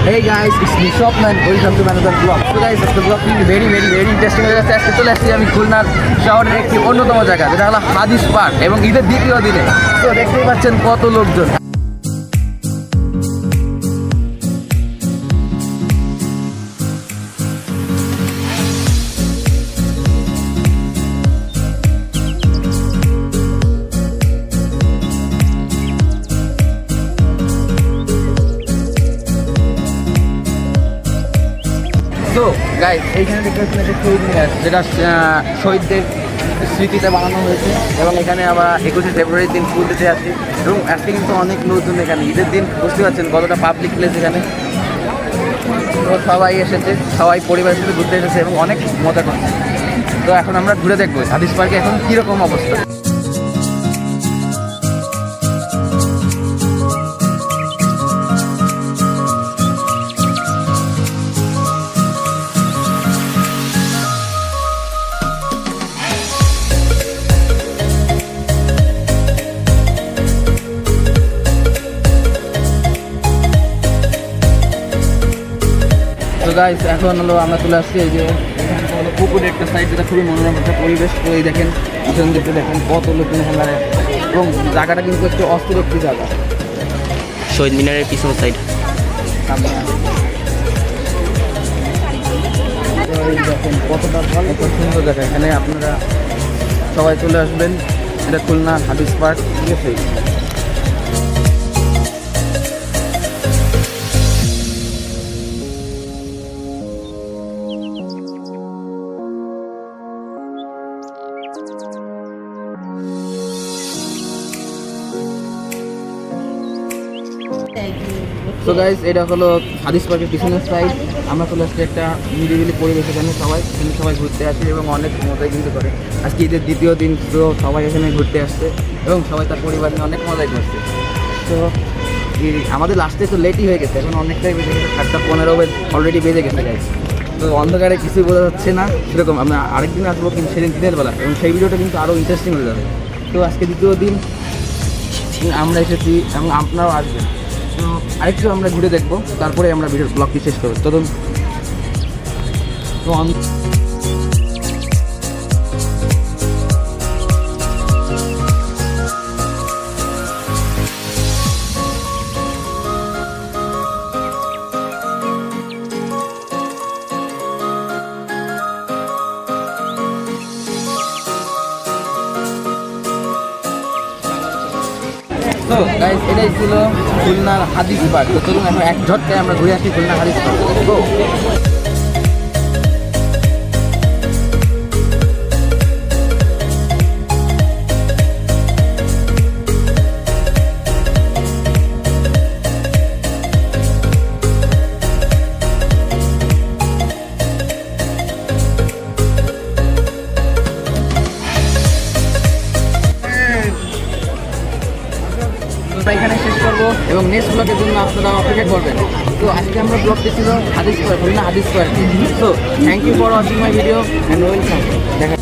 Hey guys, it's me Shopman. Welcome to another vlog. So guys, the vlog very interesting হয়ে যাচ্ছে। আজকে চলে আসছি আমি খুলনার শহরের একটি অন্যতম জায়গা, যেটা হলো হাদিস পার্ক, এবং ঈদের দ্বিতীয় দিনে। তো দেখতেই পাচ্ছেন কত লোকজন। তো গাইস, এইখানে দেখতে পাচ্ছেন একটা শহীদ মিনার, যেটা শহীদদের স্মৃতিতে বানানো হয়েছে, এবং এখানে আবার 21শে ফেব্রুয়ারির দিন ফুল দিতে আসছি। এবং আজকে কিন্তু অনেক লোকজন এখানে, ঈদের দিন বুঝতে পারছেন কতটা পাবলিক প্লেস এখানে। তো সবাই এসেছে, সবাই পরিবারের সাথে ঘুরতে এসেছে এবং অনেক মজা করছে। তো এখন আমরা ঘুরে দেখবো হাদিস পার্কে এখন কীরকম অবস্থা। তো গাইস, এখন হলো আমরা চলে আসছি এই যে হলো পুকুরের একটা সাইড, যেটা খুবই মনোরম একটা পরিবেশ। তো এই দেখেন পিছন দিকে দেখেন কত লোকজন এখানে দাঁড়ায়, এবং জায়গাটা কিন্তু একটু অস্থির একটি জায়গা। শহীদ মিনারের পিছন সাইড দেখেন কতটা ভালো, কত সুন্দর জায়গা। এখানে আপনারা সবাই চলে আসবেন, এটা খুলনা হাদিস পার্ক, ঠিক আছে। তো গাইস, এটা হলো হাদিস পার্কের পিছনের সাইড। আমরা চলে আসছি একটা নিরিবিলি পরিবেশ, এখানে সবাই ঘুরতে আসে এবং অনেক মজাই কিন্তু করে। আজকে ঈদের দ্বিতীয় দিন, তো সবাই এখানে ঘুরতে আসছে এবং সবাই তার পরিবার নিয়ে অনেক মজাই করছে। তো আমাদের লাস্টে তো লেটই হয়ে গেছে, এখন অনেকটাই বেজে গেছে, 7:15 অলরেডি বেজে গেছে গাইস। তো অন্ধকারে কিছুই বোঝা যাচ্ছে না, সেরকম আমরা আরেকদিন আসবো, কিন্তু সেদিন দিনের বেলা, এবং সেই ভিডিওটা কিন্তু আরও ইন্টারেস্টিং হয়ে যাবে। তো আজকে দ্বিতীয় দিন আমরা এসেছি এবং আপনারাও আসবেন। তো আরেকটু আমরা ঘুরে দেখবো, তারপরে আমরা ভিডিওর ব্লগটি শেষ করবো। তো তো গাইস, এটাই ছিল খুলনার হাদিস পার্ক। তো চলুন এখন এক ঝটকায় আমরা ঘুরে আসি খুলনা হাদিস পার্ক। এখানে শেষ করবো, এবং নেক্সট ব্লগের জন্য আপনারা অপেক্ষা করবেন। তো আজকে আমরা ব্লগটি ছিল হাদিস পার্ক, খুলনা হাদিস পার্ক। তো thank you for watching my video and welcome. দেখা